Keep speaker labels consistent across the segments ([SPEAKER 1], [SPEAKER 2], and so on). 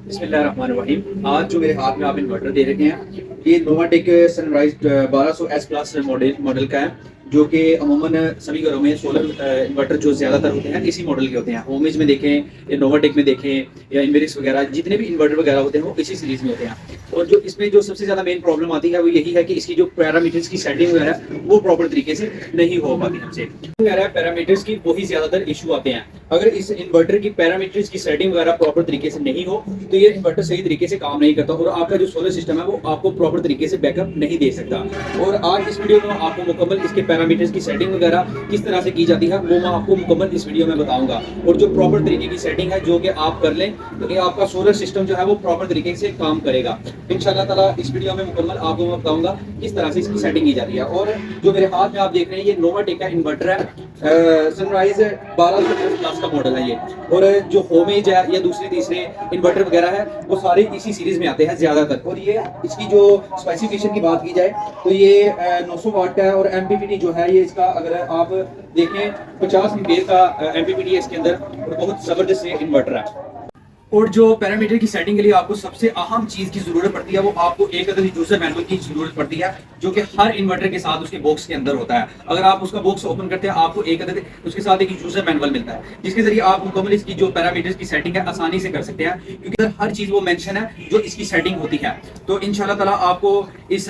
[SPEAKER 1] बिस्मिल्लाहिर्रहमानिर्रहीम। आज जो मेरे हाथ में आप इन्वर्टर दे रखे हैं, ये नोवाटेक सनराइज 1200S+ मॉडल का है, जो कि अमूमन सभी घरों में सोलर इन्वर्टर जो ज़्यादातर होते हैं इसी मॉडल के होते हैं। होमेज में देखें या नोवाटेक में देखें या इन्वेरिक्स वगैरह, जितने भी इन्वर्टर वगैरह होते हैं वो इसी सीरीज़ में होते हैं। और जो इसमें जो सबसे ज़्यादा मेन प्रॉब्लम आती है वो यही है कि इसकी जो पैरामीटर्स की सेटिंग वगैरह है वो प्रॉपर तरीके से नहीं हो पाती हमसे वगैरह। पैरामीटर्स की वही ज़्यादातर इशू आते हैं। अगर इस इन्वर्टर की पैरामीटर्स की सेटिंग वगैरह प्रॉपर तरीके से नहीं हो तो ये इन्वर्टर सही तरीके से काम नहीं करता और आपका जो सोलर सिस्टम है वो आपको प्रॉपर तरीके से बैकअप नहीं दे सकता। और आज इस वीडियो में आपको मुकम्मल इसके पैरामीटर्स की सेटिंग वगैरह किस तरह से की जाती है वो मैं आपको मुकम्मल इस वीडियो में बताऊंगा। और जो प्रॉपर तरीके की सेटिंग है जो कि आप कर लें तो ये आपका सोलर सिस्टम जो है वो प्रॉपर तरीके से काम करेगा। इंशाल्लाह ताला इस वीडियो में मुकम्मल आपको मैं बताऊंगा किस तरह से इसकी सेटिंग की जाती है। और जो मेरे हाथ में आप देख रहे हैं ये नोवाटेक का इन्वर्टर है, सनराइज 1200+ का मॉडल है ये। और जो होमेज है या दूसरे तीसरे इन्वर्टर वगैरह है वो सारे इसी सीरीज में आते हैं ज़्यादातर। और ये इसकी जो स्पेसिफिकेशन की बात की जाए तो ये 900 वाट का है और एमपीपीटी जो है ये इसका अगर आप देखें 50 एम्पीयर का एमपीपीटी है इसके अंदर और बहुत ज़बरदस्त ये इन्वर्टर है। और जो पैरामीटर की सेटिंग के लिए आपको सबसे अहम चीज की जरूरत पड़ती है वो आपको एक अदद यूजर मैनुअल की जरूरत पड़ती है, जो कि हर इन्वर्टर के साथ उसके बॉक्स के अंदर होता है। अगर आप उसका बॉक्स ओपन करते हैं आपको एक अदद उसके साथ एक यूजर मैनुअल मिलता है, जिसके जरिए आप मुकम्मल इसकी जो पैरामीटर्स की सेटिंग है आसानी से कर सकते हैं, क्योंकि हर चीज वो मेंशन है जो इसकी सेटिंग होती है। तो इंशाल्लाह ताला आपको इस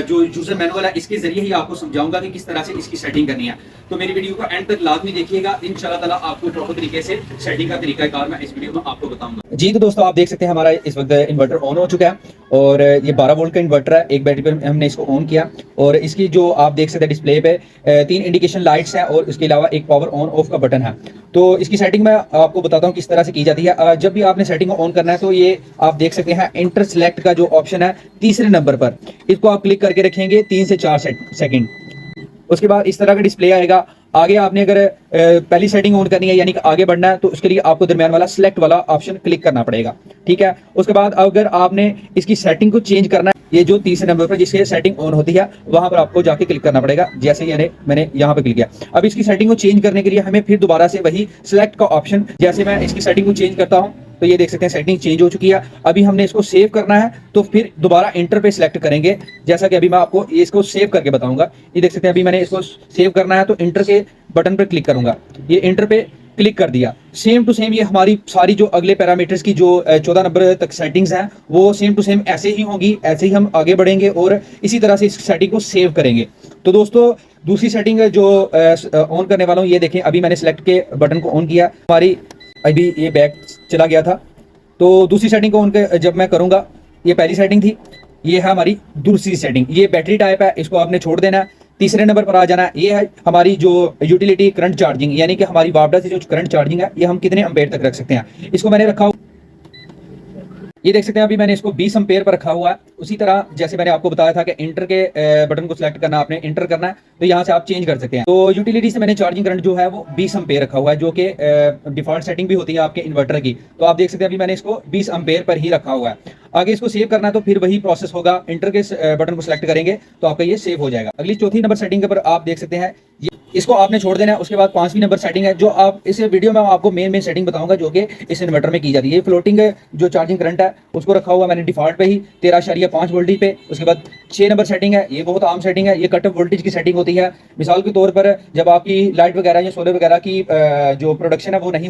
[SPEAKER 1] जो यूजर मैनुअल है इसके जरिए ही आपको समझाऊंगा कि किस तरह से इसकी सेटिंग करनी है। तो मेरी वीडियो को एंड तक लाजमी देखिएगा, इंशाल्लाह ताला आपको प्रॉपर तरीके से सेटिंग का तरीकाकार मैं इस वीडियो में आपको बताऊंगा। जी तो दोस्तों, आप देख सकते हैं हमारा इस वक्त इन्वर्टर ऑन हो चुका है और ये 12 वोल्ट का इन्वर्टर है। एक बैटरी पर हमने इसको ऑन किया और इसकी जो आप देख सकते हैं डिस्प्ले पे 3 इंडिकेशन लाइट्स हैं और उसके अलावा एक पावर ऑन ऑफ का बटन है। तो इसकी सेटिंग मैं आपको बताता हूँ किस तरह से की जाती है। जब भी आपने सेटिंग ऑन करना है तो ये आप देख सकते हैं इंटर सेलेक्ट का जो ऑप्शन है तीसरे नंबर पर, इसको आप क्लिक करके रखेंगे 3 से 4 सेकंड। उसके बाद इस तरह का डिस्प्ले आएगा। आगे आपने अगर पहली सेटिंग ऑन करनी है यानी कि आगे बढ़ना है तो उसके लिए आपको दरमियान वाला सिलेक्ट वाला ऑप्शन क्लिक करना पड़ेगा, ठीक है। उसके बाद अगर आपने इसकी सेटिंग को चेंज करना है, ये जो तीसरे नंबर पर जिसके सेटिंग ऑन होती है वहां पर आपको जाके क्लिक करना पड़ेगा। जैसे यानी मैंने यहाँ पे क्लिक किया। अब इसकी सेटिंग को चेंज करने के लिए हमें फिर दोबारा से वही सिलेक्ट का ऑप्शन, जैसे मैं इसकी सेटिंग को चेंज करता हूँ तो ये देख सकते हैं सेटिंग चेंज हो चुकी है। अभी हमने इसको सेव करना है तो फिर दोबारा इंटर पे सिलेक्ट करेंगे, जैसा कि अभी मैं आपको इसको सेव करके बताऊंगा। ये देख सकते हैं अभी मैंने इसको सेव करना है तो इंटर के बटन पर क्लिक करूंगा, ये इंटर पे क्लिक कर दिया। सेम टू सेम ये हमारी सारी जो अगले पैरामीटर्स की जो 14 नंबर तक सेटिंग्स हैं वो सेम टू सेम ऐसे ही होंगी, ऐसे ही हम आगे बढ़ेंगे और इसी तरह से इस सेटिंग को सेव करेंगे। तो दोस्तों दूसरी सेटिंग जो ऑन करने वाला हूँ, ये देखें अभी मैंने सेलेक्ट के बटन को ऑन किया, हमारी अभी ये बैक चला गया था। तो दूसरी सेटिंग को ऑन जब मैं करूंगा, ये पहली सेटिंग थी, ये है हमारी दूसरी सेटिंग। ये बैटरी टाइप है, इसको आपने छोड़ देना है, तीसरे नंबर पर आ जाना है। ये है हमारी जो यूटिलिटी करंट चार्जिंग, यानी कि हमारी वापडा से जो करंट चार्जिंग है ये हम कितने एम्पेयर तक रख सकते हैं, इसको मैंने रखा। ये देख सकते हैं अभी मैंने इसको 20 एम्पेयर पर रखा हुआ है। उसी तरह जैसे मैंने आपको बताया था कि इंटर के बटन को सिलेक्ट करना, आपने इंटर करना है तो यहाँ से आप चेंज कर सकते हैं। तो यूटिलिटी से मैंने चार्जिंग करंट जो है वो 20 एम्पेयर रखा हुआ है, जो कि डिफॉल्ट सेटिंग भी होती है आपके इन्वर्टर की। तो आप देख सकते हैं अभी मैंने इसको 20 एम्पेयर पर ही रखा हुआ है। आगे इसको सेव करना है तो फिर वही प्रोसेस होगा, इंटर के बटन को सिलेक्ट करेंगे तो आपका ये सेव हो जाएगा। अगली चौथी नंबर सेटिंग पर आप देख सकते हैं इसको आपने छोड़ देना है। उसके बाद 5वीं नंबर सेटिंग है जो आप इस वीडियो में आपको मेन सेटिंग बताऊंगा जो कि इस इन्वर्टर में की जाती है। ये फ्लोटिंग जो चार्जिंग करंट है उसको रखा हुआ मैंने डिफॉल्ट पे ही 13.5 वोल्टेज पे। उसके बाद 6 नंबर सेटिंग है, ये बहुत आम सेटिंग है, ये कट ऑफ वोल्टेज की सेटिंग होती है। मिसाल के तौर पर जब आपकी लाइट वगैरह या सोलर वगैरह की जो प्रोडक्शन है वो नहीं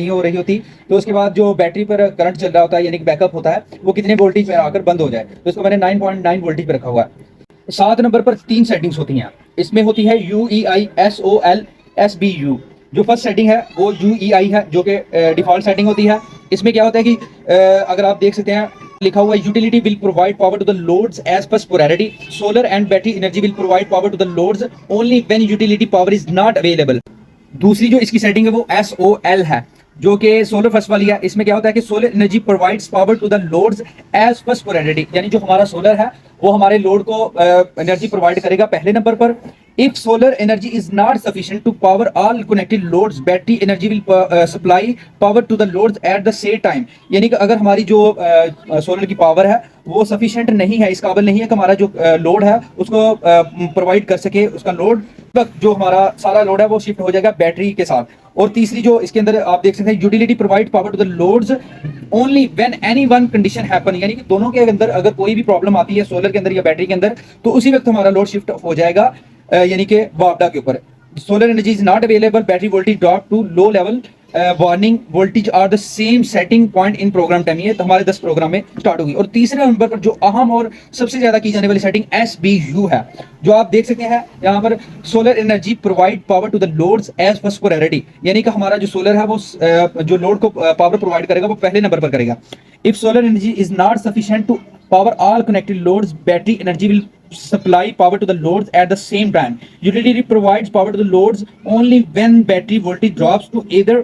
[SPEAKER 1] हो रही होती तो उसके बाद जो बैटरी पर करंट चल रहा होता है यानी कि बैकअप होता है वो कितने वोल्टेज पर आकर बंद हो जाए, तो इसको मैंने 9.9 वोल्टेज पर रखा हुआ है। 7 नंबर पर 3 सेटिंग्स होती हैं, इसमें होती है UEI SOL SBU। जो फर्स्ट सेटिंग है वो UEI है जो कि डिफॉल्ट सेटिंग होती है। इसमें क्या होता है कि अगर आप देख सकते हैं लिखा हुआ है utility will provide power to the loads as per polarity, solar and battery energy will provide power to the loads only when utility power is not available. दूसरी जो इसकी सेटिंग है वो SOL है जो कि सोलर फर्स्ट वाली है। इसमें क्या होता है कि solar energy provides power to the loads as per polarity, यानी जो हमारा सोलर है वो हमारे लोड को एनर्जी प्रोवाइड करेगा पहले नंबर पर। If solar energy is not sufficient to power all connected loads, battery energy will supply power to the loads at the same time, यानी कि अगर हमारी जो सोलर की पावर है वो सफिशिएंट नहीं है, इस काबिल नहीं है कि हमारा जो लोड है उसको प्रोवाइड कर सके, उसका लोड जो हमारा सारा लोड है वो शिफ्ट हो जाएगा बैटरी के साथ। और तीसरी जो इसके अंदर आप देख सकते हैं, utility provide power to the loads only when any one condition happen, यानी कि दोनों के अंदर अगर कोई भी प्रॉब्लम आती है सोलर के अंदर या बैटरी के अंदर, तो उसी वक्त हमारा लोड शिफ्ट हो जाएगा यानी कि वापडा के ऊपर। Solar energy is not available, battery voltage drop to low level, warning voltage are the same setting point in program time. ये तो हमारे 10 प्रोग्राम में स्टार्ट होगी। और तीसरे नंबर पर जो अहम और सबसे ज्यादा की जाने वाली सेटिंग SBU है, जो आप देख सकते हैं यहाँ पर, solar energy provide power to the loads as first priority, यानी कि हमारा जो सोलर है वो जो लोड को पावर प्रोवाइड करेगा वो पहले नंबर पर करेगा। If solar energy is not sufficient to power all connected loads, battery energy will supply power to the loads at the same time. Utility provides power to the loads only when battery voltage drops to either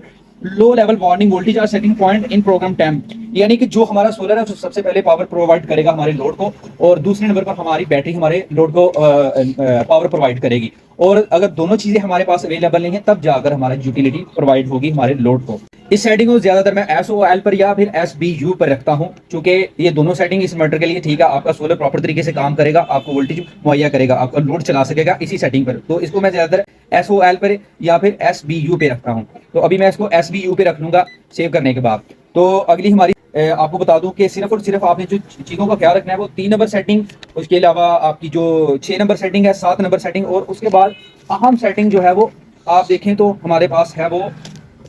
[SPEAKER 1] low level warning voltage or setting point in program time. यानी कि जो हमारा solar है वो सबसे पहले power provide करेगा हमारे लोड को, और दूसरे नंबर पर हमारी बैटरी हमारे लोड को पावर प्रोवाइड करेगी। और अगर दोनों चीजें हमारे पास अवेलेबल नहीं है तब जाकर हमारा यूटिलिटी प्रोवाइड होगी हमारे लोड को। इस सेटिंग को ज्यादातर मैं SOL पर या फिर SBU पर रखता हूं, क्योंकि ये दोनों सेटिंग इस इन्वर्टर के लिए ठीक है। आपका सोलर प्रॉपर तरीके से काम करेगा, आपको वोल्टेज मुहैया करेगा, आपका लोड चला सकेगा इसी सेटिंग पर। तो इसको मैं ज्यादातर SOL पर या फिर SBU पे रखता हूं। तो अभी मैं इसको SBU पे रख लूंगा सेव करने के बाद। तो अगली हमारी आपको बता दूं कि सिर्फ और सिर्फ आपने जो चीज़ों का ख्याल रखना है वो 3 नंबर सेटिंग, उसके अलावा आपकी जो 6 नंबर सेटिंग है, 7 नंबर सेटिंग, और उसके बाद अहम सेटिंग जो है वो आप देखें तो हमारे पास है वो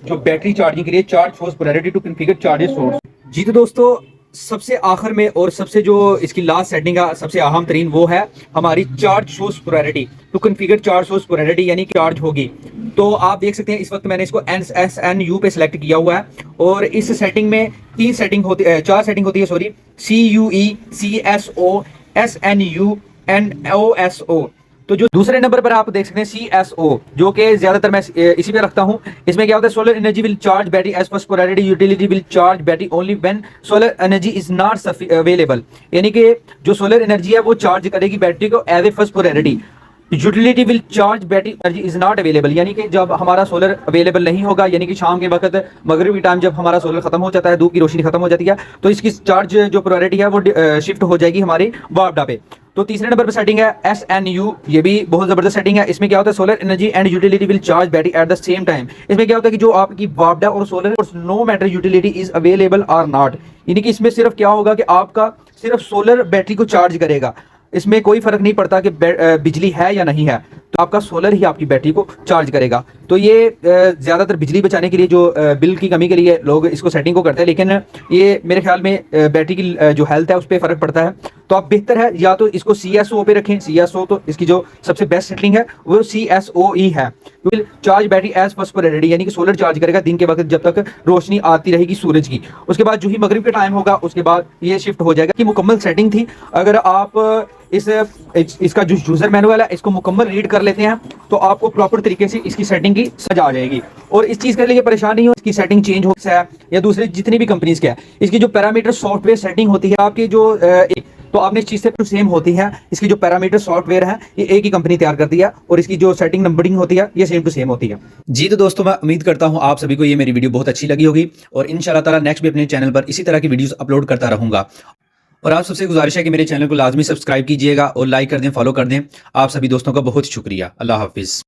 [SPEAKER 1] जो बैटरी चार्जिंग के लिए charge source priority to configure charges source. जी तो दोस्तों, सबसे आखिर में और सबसे जो इसकी लास्ट सेटिंग है सबसे अहम तरीन वो है हमारी charge source priority to configure charge source priority, यानी कि चार्ज होगी। तो आप देख सकते हैं इस वक्त मैंने इसको SNU पे सिलेक्ट किया हुआ है, और इस सेटिंग में 4 सेटिंग होती है sorry, CUE, CSO, SNU and OSO। तो जो दूसरे नंबर पर आप देख सकते हैं CSO, जो कि ज्यादातर मैं इसी पे रखता हूं। इसमें क्या होता है, solar energy will charge battery as first priority, utility will charge battery only when solar energy is not available, यानी कि जो सोलर एनर्जी है वो चार्ज करेगी बैटरी को as a first priority. Utility will charge battery energy is not available, यानी कि जब हमारा सोलर अवेलेबल नहीं होगा, यानी कि शाम के वक्त मगरिब की टाइम जब हमारा सोलर खत्म हो जाता है, धूप की रोशनी खत्म हो जाती है, तो इसकी चार्ज जो प्रायोरिटी है वो शिफ्ट हो जाएगी हमारे वापडा पे। तो तीसरे नंबर पर सेटिंग है SNU, ये भी बहुत जबरदस्त सेटिंग है। इसमें क्या होता है, solar energy and utility will charge battery at the same time. इसमें क्या होता है कि जो आपकी वापडा और solar no matter utility is available और नॉट, यानी कि इसमें सिर्फ क्या होगा कि आपका सिर्फ सोलर बैटरी को चार्ज करेगा, इसमें कोई फर्क नहीं पड़ता कि बिजली है या नहीं है, तो आपका सोलर ही आपकी बैटरी को चार्ज करेगा। तो ये ज़्यादातर बिजली बचाने के लिए जो बिल की कमी के लिए लोग इसको सेटिंग को करते हैं, लेकिन ये मेरे ख्याल में बैटरी की जो हेल्थ है उस पर फ़र्क पड़ता है। तो आप बेहतर है या तो इसको CSO पे रखें। CSO तो इसकी जो सबसे बेस्ट सेटिंग है वो CSO ही है, क्योंकि charge battery as first priority, यानी कि सोलर चार्ज करेगा दिन के वक्त जब तक रोशनी आती रहेगी सूरज की। उसके बाद जो ही मगरिब का टाइम होगा उसके बाद ये शिफ्ट हो जाएगा। कि मुकम्मल सेटिंग थी। अगर आप इसका जो यूजर मैनुअल है इसको मुकम्मल रीड कर लेते हैं तो आपको प्रॉपर तरीके से इसकी सेटिंग की समझ आ जाएगी। और इस चीज़ के लिए परेशान नहीं हो, इसकी सेटिंग चेंज हो है या दूसरे जितनी भी कंपनीज के है, इसकी जो पैरामीटर सॉफ्टवेयर सेटिंग होती है आपकी जो तो आपने इस चीज़ से सेम होती है। इसकी जो पैरामीटर सॉफ्टवेयर है ये एक ही कंपनी तैयार करती है, और इसकी जो सेटिंग नंबरिंग होती है ये सेम टू सेम होती है। जी तो दोस्तों, मैं उम्मीद करता हूँ आप सभी को ये मेरी वीडियो बहुत अच्छी लगी होगी, और इंशाल्लाह ताला नेक्स्ट भी अपने चैनल पर इसी तरह की वीडियोस अपलोड करता रहूंगा। और आप सबसे गुजारिश है कि मेरे चैनल को लाजमी सब्सक्राइब कीजिएगा और लाइक कर दें, फॉलो कर दें। आप सभी दोस्तों का बहुत शुक्रिया। अल्लाह हाफिज़।